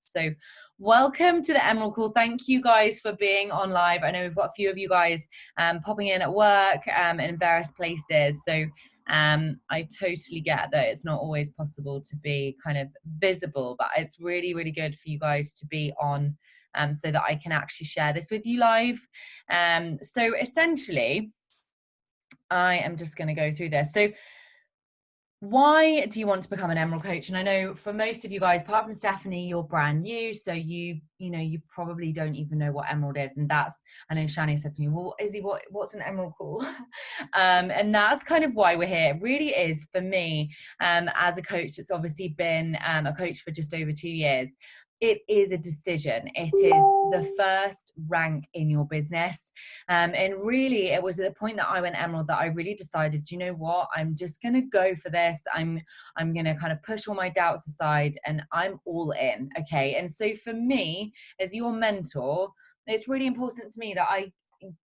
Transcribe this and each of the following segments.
So welcome to the Emerald Call. Thank you guys for being on live. I know we've got a few of you guys popping in at work and in various places. So I totally get that it's not always possible to be kind of visible, but it's really, really good for you guys to be on so that I can actually share this with you live. So essentially, I am just going to go through this. So why do you want to become an Emerald coach? And I know for most of you guys, apart from Stephanie, you're brand new. So you probably don't even know what Emerald is. And that's, I know Shani said to me, well, Izzy, what's an Emerald Call? And that's kind of why we're here. It really is for me, as a coach that's obviously been a coach for just over 2 years. It is a decision. It is the first rank in your business. And really, it was at the point that I went Emerald that I really decided, you know what, I'm just going to go for this. I'm going to kind of push all my doubts aside and I'm all in. Okay. And so for me, as your mentor, it's really important to me that I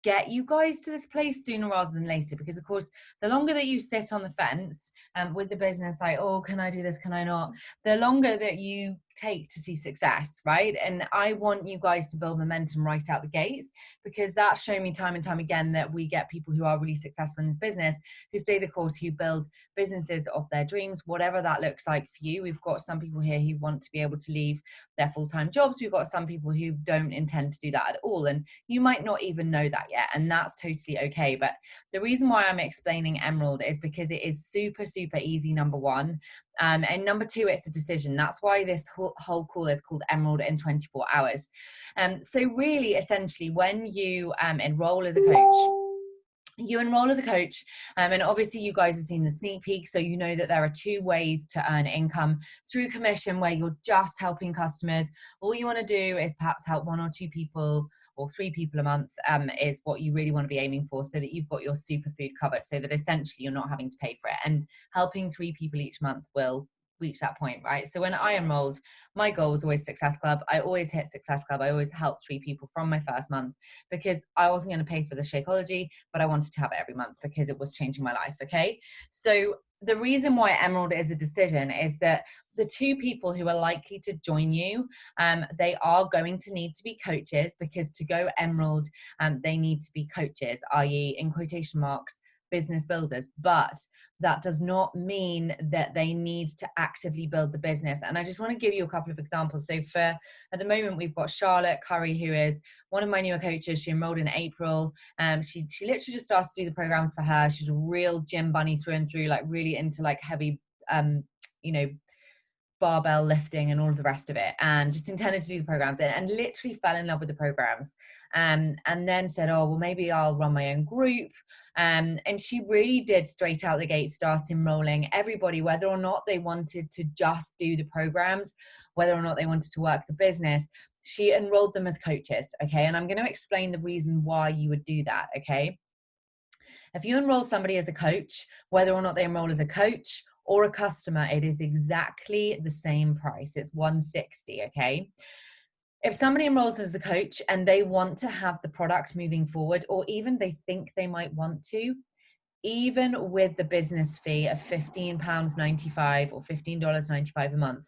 get you guys to this place sooner rather than later, because of course the longer that you sit on the fence with the business, like, oh, can I do this, can I not, the longer that you take to see success, right? And I want you guys to build momentum right out the gates, because that's shown me time and time again that we get people who are really successful in this business who stay the course, who build businesses of their dreams, whatever that looks like for you. We've got some people here who want to be able to leave their full-time jobs. We've got some people who don't intend to do that at all, and you might not even know that yet, and that's totally okay. But the reason why I'm explaining Emerald is because it is super, super easy, number one. And number two, it's a decision. That's why this whole call is called Emerald in 24 hours. So really, essentially, when you enroll as a coach, and obviously you guys have seen the sneak peek, so you know that there are 2 ways to earn income: through commission, where you're just helping customers. All you want to do is perhaps help 1 or 2 people or 3 people a month, is what you really want to be aiming for, so that you've got your superfood covered, so that essentially you're not having to pay for it. And helping 3 people each month will reach that point, right? So when I enrolled, my goal was always Success Club. I always hit Success Club. I always helped 3 people from my first month, because I wasn't going to pay for the Shakeology, but I wanted to have it every month because it was changing my life. Okay. So the reason why Emerald is a decision is that the 2 people who are likely to join you, they are going to need to be coaches, because to go Emerald, they need to be coaches, i.e. in quotation marks, business builders. But that does not mean that they need to actively build the business. And I just want to give you a couple of examples. So at the moment, we've got Charlotte Curry, who is one of my newer coaches. She enrolled in April. She literally just started to do the programs for her. She's a real gym bunny through and through, like really into like heavy, barbell lifting and all of the rest of it, and just intended to do the programs and literally fell in love with the programs, and then said, oh, well, maybe I'll run my own group. And she really did straight out the gate start enrolling everybody, whether or not they wanted to just do the programs, whether or not they wanted to work the business. She enrolled them as coaches. Okay. And I'm going to explain the reason why you would do that. Okay. If you enroll somebody as a coach, whether or not they enroll as a coach or a customer, it is exactly the same price. It's $160, okay? If somebody enrolls as a coach and they want to have the product moving forward, or even they think they might want to, even with the business fee of £15.95 or $15.95 a month,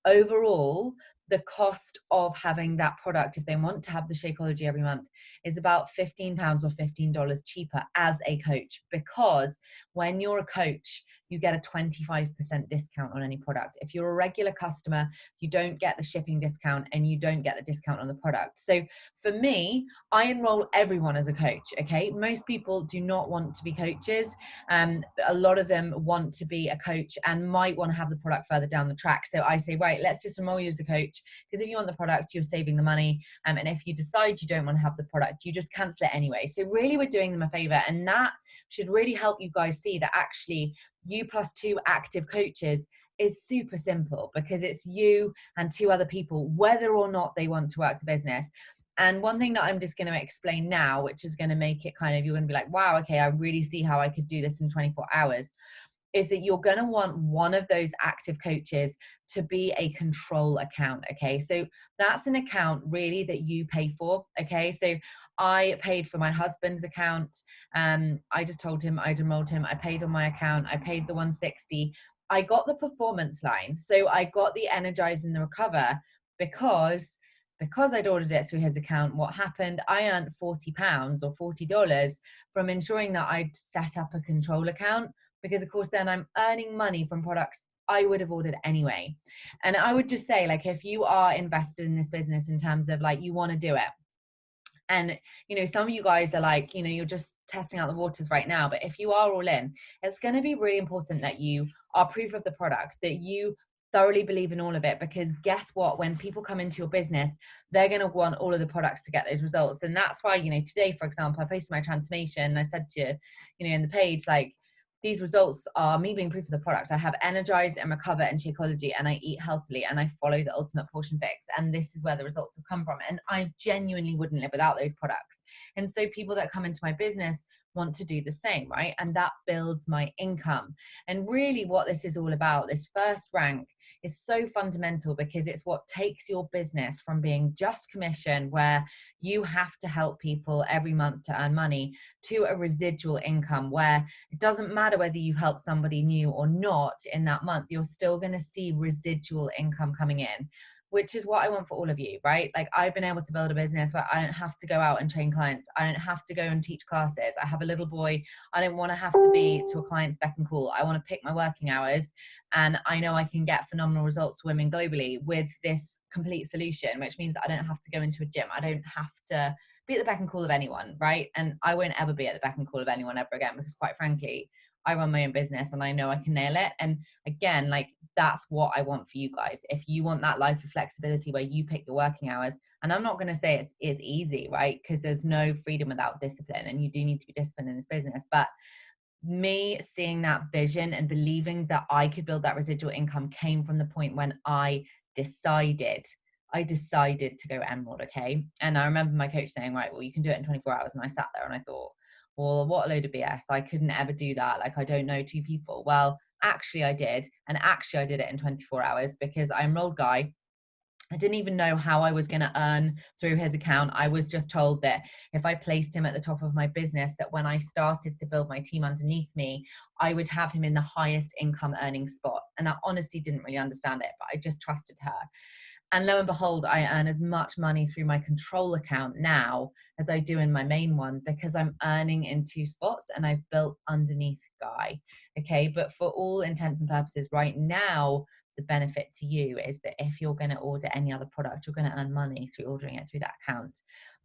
overall, the cost of having that product, if they want to have the Shakeology every month, is about £15 or $15 cheaper as a coach, because when you're a coach, you get a 25% discount on any product. If you're a regular customer, you don't get the shipping discount and you don't get the discount on the product. So for me, I enroll everyone as a coach, okay? Most people do not want to be coaches. A lot of them want to be a coach and might want to have the product further down the track. So I say, right, let's just enroll you as a coach, because if you want the product, you're saving the money. And if you decide you don't want to have the product, you just cancel it anyway. So really, we're doing them a favor, and that should really help you guys see that actually you plus 2 active coaches is super simple, because it's you and 2 other people, whether or not they want to work the business. And one thing that I'm just going to explain now, which is going to make it kind of, you're going to be like, wow, okay, I really see how I could do this in 24 hours, is that you're going to want one of those active coaches to be a control account. Okay. So that's an account really that you pay for. Okay. So I paid for my husband's account. I just told him I'd enrolled him. I paid on my account. I paid the 160. I got the performance line. So I got the Energize and the Recover because I'd ordered it through his account, what happened, I earned £40 or $40 from ensuring that I'd set up a control account, because of course then I'm earning money from products I would have ordered anyway. And I would just say, like, if you are invested in this business in terms of like, you want to do it, and, you know, some of you guys are like, you know, you're just testing out the waters right now. But if you are all in, it's going to be really important that you are proof of the product, that you thoroughly believe in all of it. Because guess what? When people come into your business, they're going to want all of the products to get those results. And that's why, you know, today, for example, I posted my transformation. And I said to you know, in the page, like, these results are me being proof of the product. I have Energize and Recover and Shakeology, and I eat healthily, and I follow the Ultimate Portion Fix. And this is where the results have come from. And I genuinely wouldn't live without those products. And so people that come into my business want to do the same, right? And that builds my income. And really what this is all about, this first rank, is so fundamental, because it's what takes your business from being just commission, where you have to help people every month to earn money, to a residual income where it doesn't matter whether you help somebody new or not in that month, you're still going to see residual income coming in, which is what I want for all of you, right? Like, I've been able to build a business where I don't have to go out and train clients. I don't have to go and teach classes. I have a little boy. I don't want to have to be to a client's beck and call. I want to pick my working hours, and I know I can get phenomenal results for women globally with this complete solution, which means I don't have to go into a gym. I don't have to be at the beck and call of anyone, right? And I won't ever be at the beck and call of anyone ever again, because quite frankly, I run my own business and I know I can nail it. And again, like, that's what I want for you guys. If you want that life of flexibility where you pick your working hours, and I'm not going to say it's easy, right? Because there's no freedom without discipline, and you do need to be disciplined in this business. But me seeing that vision and believing that I could build that residual income came from the point when I decided to go Emerald, okay? And I remember my coach saying, right, well, you can do it in 24 hours. And I sat there and I thought, well, what a load of BS. I couldn't ever do that. Like, I don't know two people. Well, actually I did. And actually I did it in 24 hours, because I enrolled Guy. I didn't even know how I was going to earn through his account. I was just told that if I placed him at the top of my business, that when I started to build my team underneath me, I would have him in the highest income earning spot. And I honestly didn't really understand it, but I just trusted her. And lo and behold, I earn as much money through my control account now as I do in my main one, because I'm earning in two spots and I've built underneath Guy. Okay. But for all intents and purposes right now, the benefit to you is that if you're going to order any other product, you're going to earn money through ordering it through that account.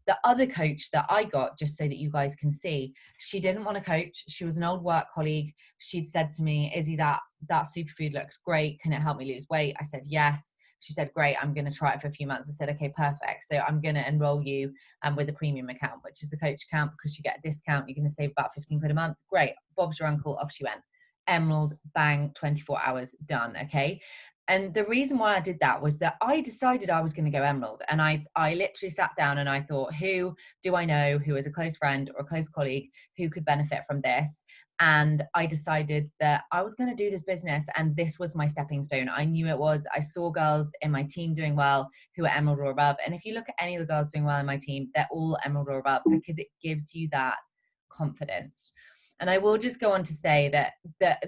The other coach that I got, just so that you guys can see, she didn't want a coach. She was an old work colleague. She'd said to me, Izzy, that superfood looks great. Can it help me lose weight? I said, yes. She said, great, I'm going to try it for a few months. I said, okay, perfect. So I'm going to enroll you with a premium account, which is the coach account, because you get a discount. You're going to save about 15 quid a month. Great. Bob's your uncle. Off she went. Emerald, bang, 24 hours, done. Okay. And the reason why I did that was that I decided I was going to go Emerald. And I literally sat down and I thought, who do I know who is a close friend or a close colleague who could benefit from this? And I decided that I was going to do this business, and this was my stepping stone. I knew it was. I saw girls in my team doing well who are Emerald or above. And if you look at any of the girls doing well in my team, they're all Emerald or above, because it gives you that confidence. And I will just go on to say that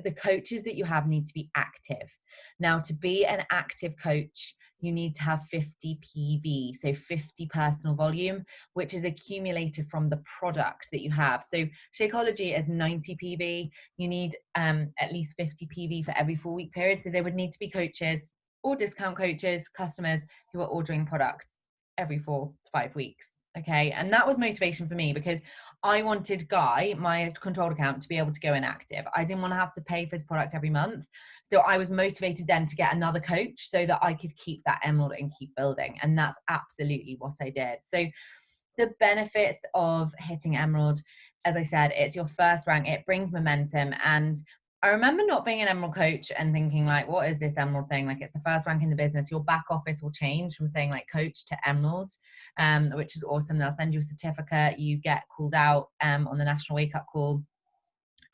the coaches that you have need to be active. Now, to be an active coach, you need to have 50 PV, so 50 personal volume, which is accumulated from the product that you have. So Shakeology is 90 PV. You need at least 50 PV for every 4-week period. So there would need to be coaches or discount coaches, customers who are ordering products every 4 to 5 weeks. Okay. And that was motivation for me, because I wanted Guy, my controlled account, to be able to go inactive. I didn't want to have to pay for his product every month. So I was motivated then to get another coach so that I could keep that Emerald and keep building. And that's absolutely what I did. So the benefits of hitting Emerald, as I said, it's your first rank. It brings momentum. And I remember not being an Emerald coach and thinking, like, what is this Emerald thing? Like, it's the first rank in the business. Your back office will change from saying like coach to Emerald, which is awesome. They'll send you a certificate. You get called out on the National Wake Up Call,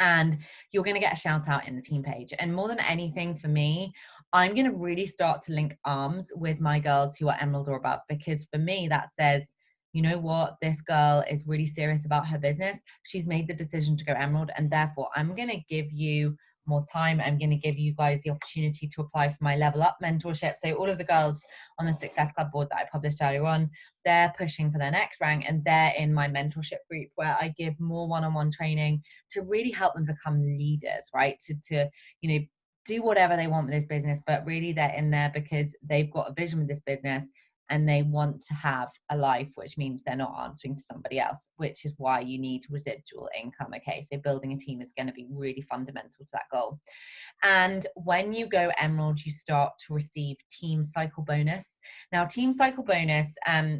and you're going to get a shout out in the team page. And more than anything for me, I'm going to really start to link arms with my girls who are Emerald or above, because for me, that says, you know what, this girl is really serious about her business. She's made the decision to go Emerald, and therefore I'm going to give you more time, I'm going to give you guys the opportunity to apply for my Level Up mentorship. So all of the girls on the Success Club board that I published earlier on, they're pushing for their next rank, and they're in my mentorship group where I give more one-on-one training to really help them become leaders, right? To you know, do whatever they want with this business, but really they're in there because they've got a vision with this business and they want to have a life, which means they're not answering to somebody else, which is why you need residual income. Okay, so building a team is going to be really fundamental to that goal. And when you go Emerald, you start to receive Team Cycle Bonus. Now, Team Cycle Bonus,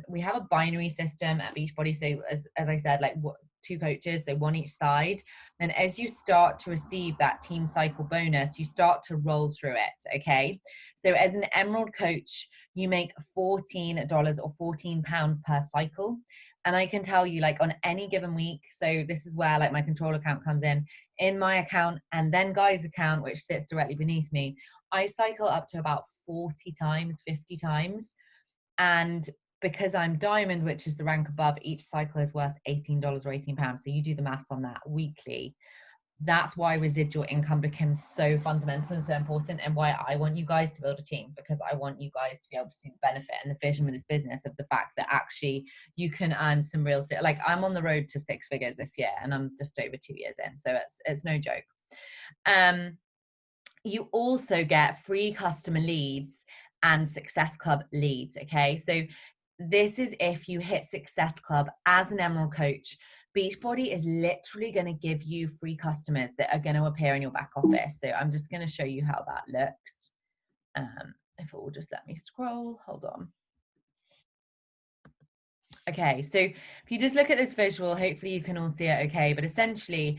we have a binary system at Beachbody. So as I said, like 2 coaches, so 1 each side. And as you start to receive that Team Cycle Bonus, you start to roll through it, okay? So as an Emerald coach, you make $14 or £14 per cycle. And I can tell you, like, on any given week, so this is where like my control account comes in my account, and then Guy's account, which sits directly beneath me, I cycle up to about 40 times, 50 times. And because I'm diamond, which is the rank above, each cycle is worth $18 or £18. So you do the maths on that weekly. That's why residual income becomes so fundamental and so important, and why I want you guys to build a team, because I want you guys to be able to see the benefit and the vision with this business of the fact that actually you can earn some real, like, I'm on the road to 6 figures this year and I'm just over 2 years in, so it's no joke. You also get free customer leads and Success Club leads, okay? So this is if you hit Success Club as an Emerald coach. Beachbody is literally going to give you free customers that are going to appear in your back office. So I'm just going to show you how that looks. If it will just let me scroll, hold on. Okay, so if you just look at this visual, hopefully you can all see it okay, but essentially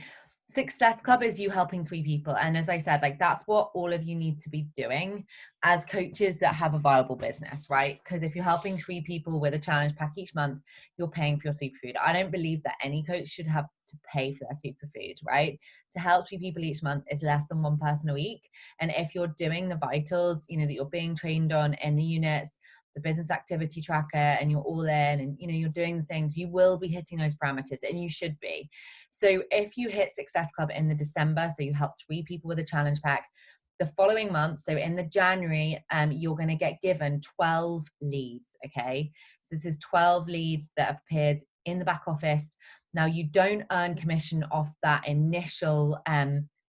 Success Club is you helping 3 people. And as I said, like, that's what all of you need to be doing as coaches that have a viable business, right? Because if you're helping 3 people with a challenge pack each month, you're paying for your superfood. I don't believe that any coach should have to pay for their superfood, right? To help 3 people each month is less than 1 person a week. And if you're doing the vitals, you know, that you're being trained on in the units, the business activity tracker, and you're all in, and you know, you're doing the things, you will be hitting those parameters, and you should be. So if you hit Success Club in the December, so you help 3 people with a challenge pack, the following month, so in the January, you're going to get given 12 leads. Okay, so this is 12 leads that have appeared in the back office. Now, you don't earn commission off that initial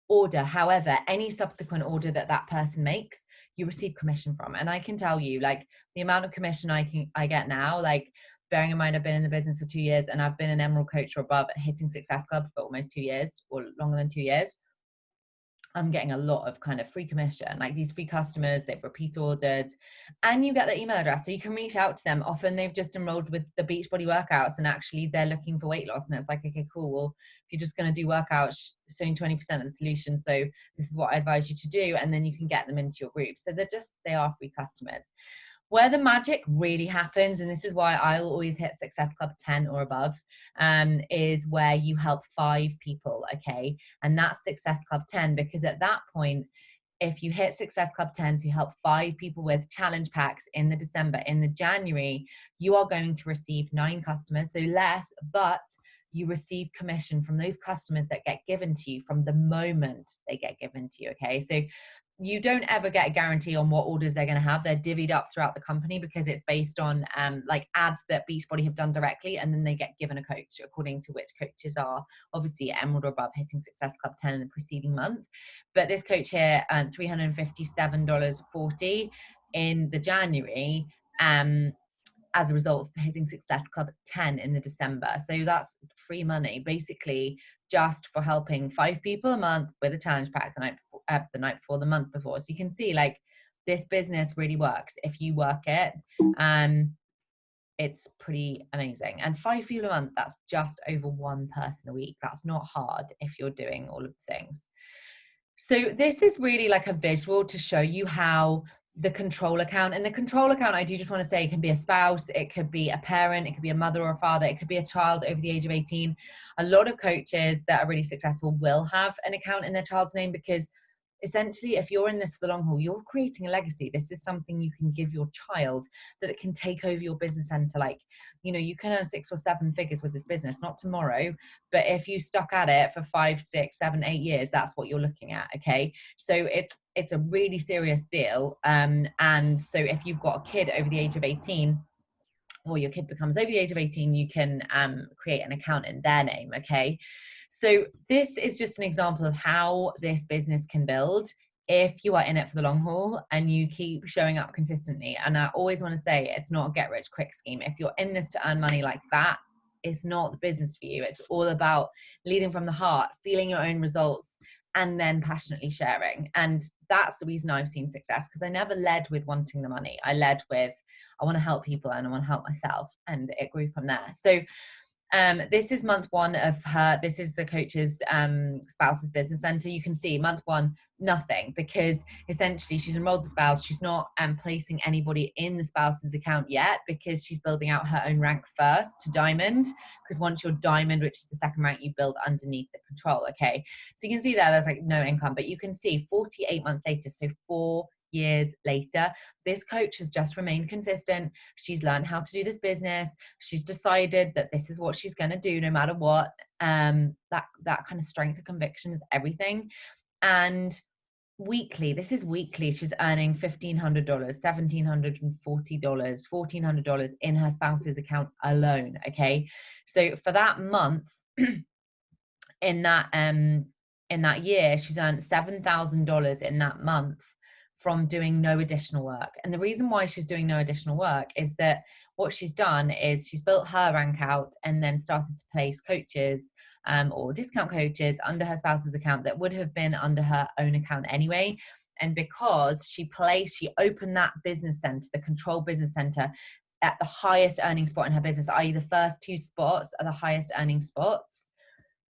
order. However, any subsequent order that that person makes, you receive commission from. And I can tell you, like, the amount of commission I get now, like, bearing in mind I've been in the business for 2 years and I've been an Emerald coach or above at hitting Success Club for almost 2 years, or longer than 2 years. I'm getting a lot of kind of free commission, like these free customers, they've repeat ordered, and you get their email address, so you can reach out to them. Often they've just enrolled with the Beachbody workouts and actually they're looking for weight loss, and it's like, okay, cool, well, if you're just going to do workouts, showing 20% of the solution, so this is what I advise you to do, and then you can get them into your group. So they are free customers. Where the magic really happens, and this is why I'll always hit Success Club 10 or above, is where you help 5 people, okay? And that's Success Club 10, because at that point, if you hit Success Club 10, so you help 5 people with challenge packs in the December, in the January, you are going to receive 9 customers, so less, but you receive commission from those customers that get given to you from the moment they get given to you, okay? So you don't ever get a guarantee on what orders they're going to have. They're divvied up throughout the company because it's based on like ads that Beachbody have done directly, and then they get given a coach according to which coaches are obviously Emerald or above, hitting Success Club 10 in the preceding month. But this coach here earned $357.40 in the January as a result of hitting Success Club 10 in the December. So that's free money, basically, just for helping 5 people a month with a challenge pack the night before, the month before. So you can see, like, this business really works if you work it. It's pretty amazing. And 5 people a month, that's just over 1 person a week. That's not hard if you're doing all of the things. So this is really like a visual to show you how the control account, and the control account, I do just want to say, it can be a spouse, it could be a parent, it could be a mother or a father, it could be a child over the age of 18. A lot of coaches that are really successful will have an account in their child's name, because essentially, if you're in this for the long haul, you're creating a legacy. This is something you can give your child, that it can take over your business center. Like, you know, you can earn 6 or 7 figures with this business, not tomorrow, but if you stuck at it for 5, 6, 7, 8 years, that's what you're looking at. Okay. So it's a really serious deal. And so if you've got a kid over the age of 18, or your kid becomes over the age of 18, you can create an account in their name. Okay. So this is just an example of how this business can build if you are in it for the long haul and you keep showing up consistently. And I always want to say, it's not a get rich quick scheme. If you're in this to earn money like that, it's not the business for you. It's all about leading from the heart, feeling your own results, and then passionately sharing. And that's the reason I've seen success, because I never led with wanting the money. I led with, I want to help people and I want to help myself, and it grew from there. So this is month 1 of her. This is the coach's spouse's business center. You can see month 1, nothing, because essentially she's enrolled the spouse. She's not placing anybody in the spouse's account yet, because she's building out her own rank first to diamond. Because once you're diamond, which is the second rank, you build underneath the control. Okay, so you can see there's like no income, but you can see 48 months later, so 4 years later, this coach has just remained consistent. She's learned how to do this business. She's decided that this is what she's going to do no matter what. That kind of strength of conviction is everything. And weekly, this is weekly, she's earning $1,500, $1,740, $1,400 in her spouse's account alone. Okay, so for that month, in that year, she's earned $7,000 in that month from doing no additional work. And the reason why she's doing no additional work is that what she's done is she's built her rank out and then started to place coaches or discount coaches under her spouse's account that would have been under her own account anyway. And because she opened that business center, the control business center, at the highest earning spot in her business, i.e. the first 2 spots are the highest earning spots,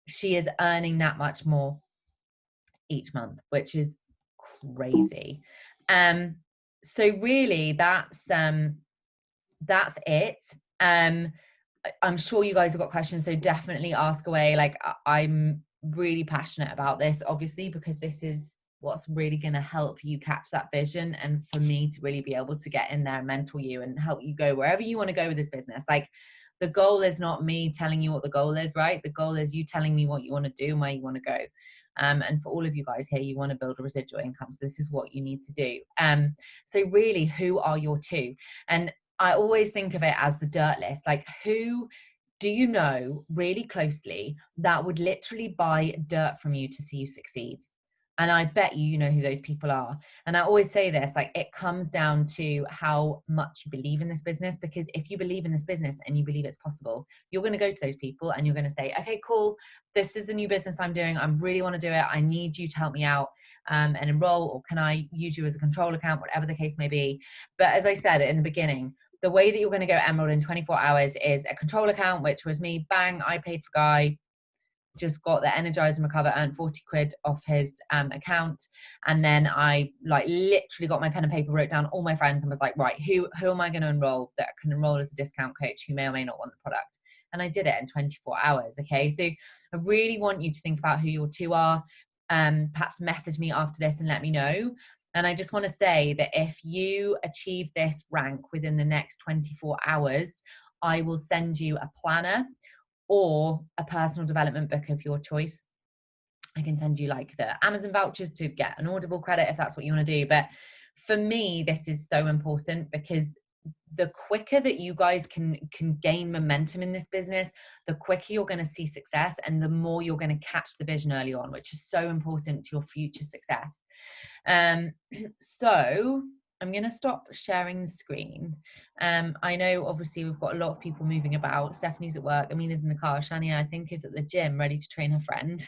she is earning that much more each month, which is crazy. So really that's it. I'm sure you guys have got questions, so definitely ask away. Like, I'm really passionate about this, obviously, because this is what's really going to help you catch that vision, and for me to really be able to get in there and mentor you and help you go wherever you want to go with this business. Like, the goal is not me telling you what the goal is, right? The goal is you telling me what you want to do and where you want to go. And for all of you guys here, you want to build a residual income. So this is what you need to do. So really, who are your 2? And I always think of it as the dirt list. Like, who do you know really closely that would literally buy dirt from you to see you succeed? And I bet you know who those people are. And I always say this, like, it comes down to how much you believe in this business, because if you believe in this business and you believe it's possible, you're going to go to those people and you're going to say, okay, cool, this is a new business I'm doing. I really want to do it. I need you to help me out and enroll, or can I use you as a control account, whatever the case may be. But as I said in the beginning, the way that you're going to go emerald in 24 hours is a control account, which was me. Bang, I paid for Guy, just got the Energize and Recover, earned 40 quid off his account. And then I like literally got my pen and paper, wrote down all my friends and was like, right, who am I going to enroll that can enroll as a discount coach who may or may not want the product? And I did it in 24 hours. Okay. So I really want you to think about who your 2 are. Perhaps message me after this and let me know. And I just want to say that if you achieve this rank within the next 24 hours, I will send you a planner or a personal development book of your choice. I can send you like the Amazon vouchers to get an Audible credit if that's what you want to do. But for me, this is so important, because the quicker that you guys can gain momentum in this business, the quicker you're going to see success, and the more you're going to catch the vision early on, which is so important to your future success. So I'm going to stop sharing the screen. I know obviously we've got a lot of people moving about. Stephanie's at work, Amina's in the car, Shania I think is at the gym ready to train her friend.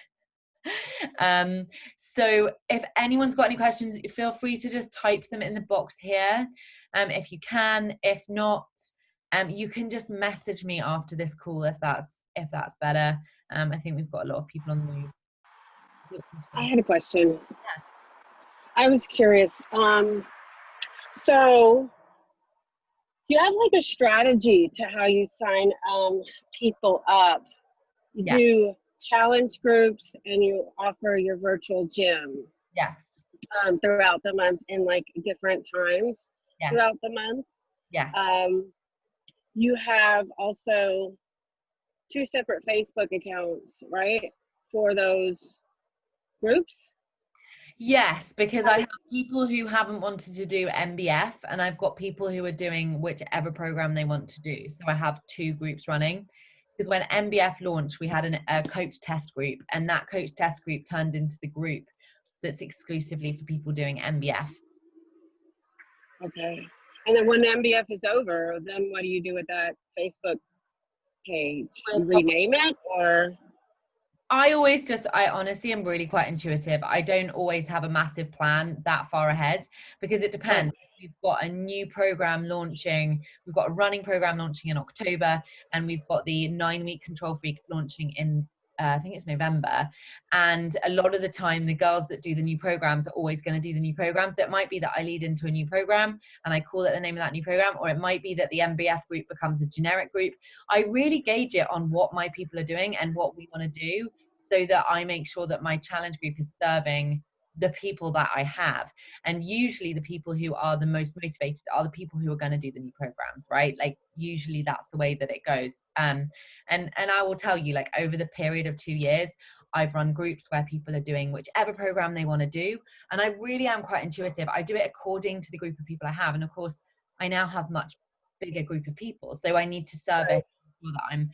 So if anyone's got any questions, feel free to just type them in the box here, if you can. If not, you can just message me after this call if that's better. I think we've got a lot of people on the move. I had a question. Yeah. I was curious. So you have like a strategy to how you sign people up. You do challenge groups and you offer your virtual gym. Yes. throughout the month in like different times Yes. throughout the month. Yes. You have also 2 separate Facebook accounts, right? For those groups? Yes, because I have people who haven't wanted to do MBF, and I've got people who are doing whichever program they want to do. So I have 2 groups running. Because when MBF launched, we had a coach test group, and that coach test group turned into the group that's exclusively for people doing MBF. Okay. And then when MBF is over, then what do you do with that Facebook page? You rename it, or? I honestly am really quite intuitive. I don't always have a massive plan that far ahead because it depends. We've got a new program launching. We've got a running program launching in October, and we've got the 9-week Control Freak launching in I think it's November. And a lot of the time, the girls that do the new programs are always going to do the new program. So it might be that I lead into a new program and I call it the name of that new program, or it might be that the MBF group becomes a generic group. I really gauge it on what my people are doing and what we want to do, so that I make sure that my challenge group is serving the people that I have. And usually the people who are the most motivated are the people who are going to do the new programs, right? Like usually that's the way that it goes. And I will tell you, like over the period of 2 years, I've run groups where people are doing whichever program they want to do. And I really am quite intuitive. I do it according to the group of people I have. And of course, I now have much bigger group of people. So I need to service so that I'm,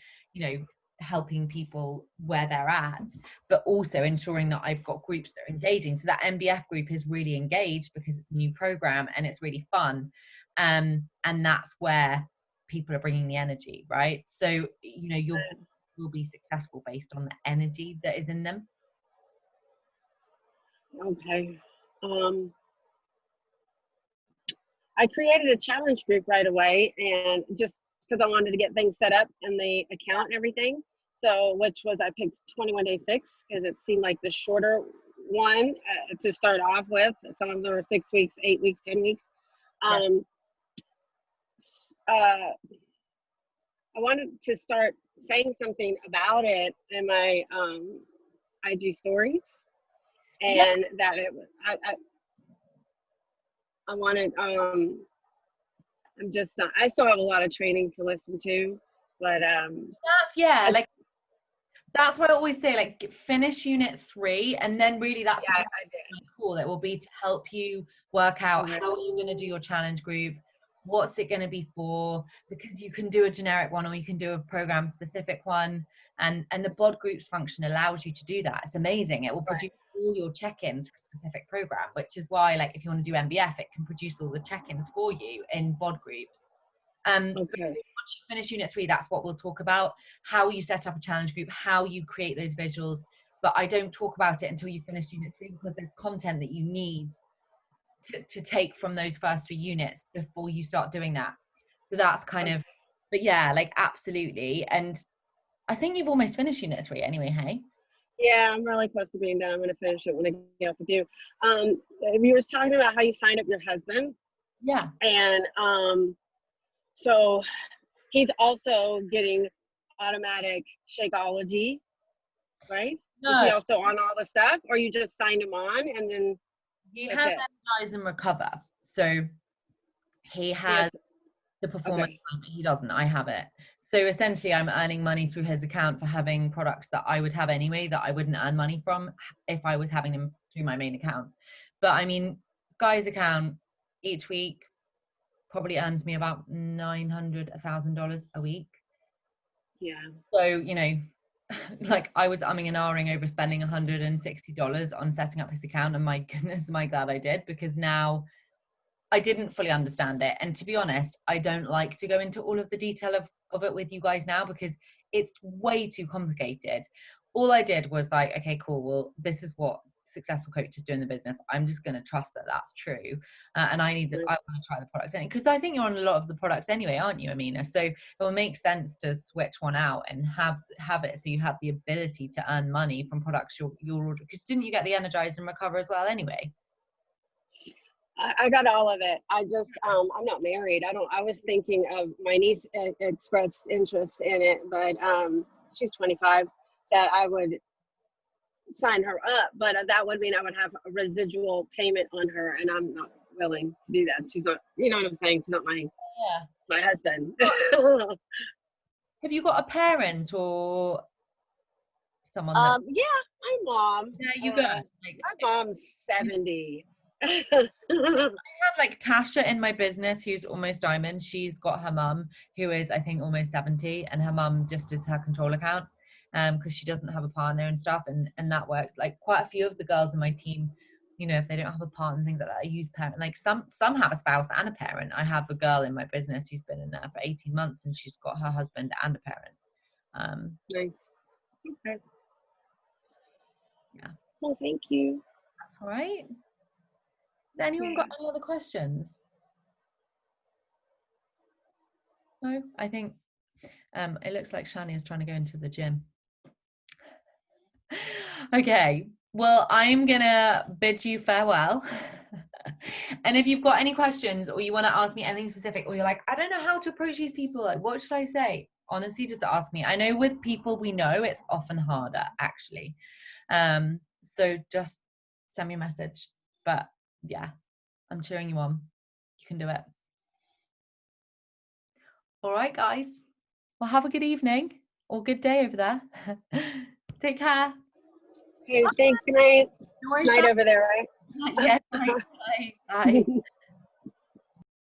helping people where they're at, but also ensuring that I've got groups that are engaging. So that MBF group is really engaged because it's a new program and it's really fun. And that's where people are bringing the energy, right? So, you'll be successful based on the energy that is in them. Okay. I created a challenge group right away, and just because I wanted to get things set up in the account and everything. So, which was, I picked 21 Day Fix because it seemed like the shorter one to start off with. Some of them are 6 weeks, 8 weeks, 10 weeks. I wanted to start saying something about it in my IG stories, and that it was, I wanted, I'm just not, I still have a lot of training to listen to, but that's why I always say, like, finish unit 3, and then really that's cool. It will be to help you work out how you're going to do your challenge group, what's it going to be for, because you can do a generic one or you can do a program specific one, and the bod groups function allows you to do that. It's amazing. It will produce all your check-ins for a specific program, which is why, like, if you want to do MBF, it can produce all the check-ins for you in bod groups. Once you finish unit 3, that's what we'll talk about, how you set up a challenge group, how you create those visuals. But I don't talk about it until you finish unit 3, because there's content that you need to take from those first 3 units before you start doing that. So that's kind of, but yeah, like absolutely. And I think you've almost finished unit 3 anyway, hey? Yeah, I'm really close to being done. I'm going to finish it when I get off with you. You were talking about how you signed up your husband. Yeah. And so he's also getting automatic Shakeology, right? No. Is he also on all the stuff, or you just signed him on and then he has Energize and Recover? So he has the performance. He doesn't. I have it. So essentially I'm earning money through his account for having products that I would have anyway that I wouldn't earn money from if I was having them through my main account. But I mean, Guy's account each week probably earns me about $900, $1,000 a week. Yeah. So, like I was umming and ahhing over spending $160 on setting up his account, and my goodness, am I glad I did, because now I didn't fully understand it. And to be honest, I don't like to go into all of the detail of it with you guys now, because it's way too complicated. All I did was like, okay, cool. Well, this is what successful coaches do in the business. I'm just going to trust that that's true. And I want to try the products anyway, because I think you're on a lot of the products anyway, aren't you, Amina? So it will make sense to switch one out and have it so you have the ability to earn money from products you're ordering. Because didn't you get the Energize and Recover as well anyway? I got all of it. I just, I'm not married. I was thinking of, my niece expressed interest in it, but she's 25, that I would sign her up, but that would mean I would have a residual payment on her, and I'm not willing to do that. She's not, you know what I'm saying? She's not my husband. Have you got a parent or someone that? Yeah, my mom. Yeah, you go. Like, My mom's 70. have like Tasha in my business who's almost diamond. She's got her mum who is I think almost 70, and her mum just is her control account because she doesn't have a partner and stuff, and that works. Like quite a few of the girls in my team, you know, if they don't have a partner and things like that, I use parent. Like some have a spouse and a parent. I have a girl in my business who's been in there for 18 months and she's got her husband and a parent. Nice. Okay. Yeah. Well, thank you. That's all right. Has anyone got any other questions? No, I think it looks like Shani is trying to go into the gym. Okay, well, I'm gonna bid you farewell. And if you've got any questions or you want to ask me anything specific, or you're like, I don't know how to approach these people, like what should I say? Honestly, just ask me. I know with people we know, it's often harder actually. So just send me a message. But yeah, I'm cheering you on. You can do it. All right, guys. Well, have a good evening or good day over there. Take care. Okay, thanks. Good night. Night over there, right? Yes. Bye. Bye.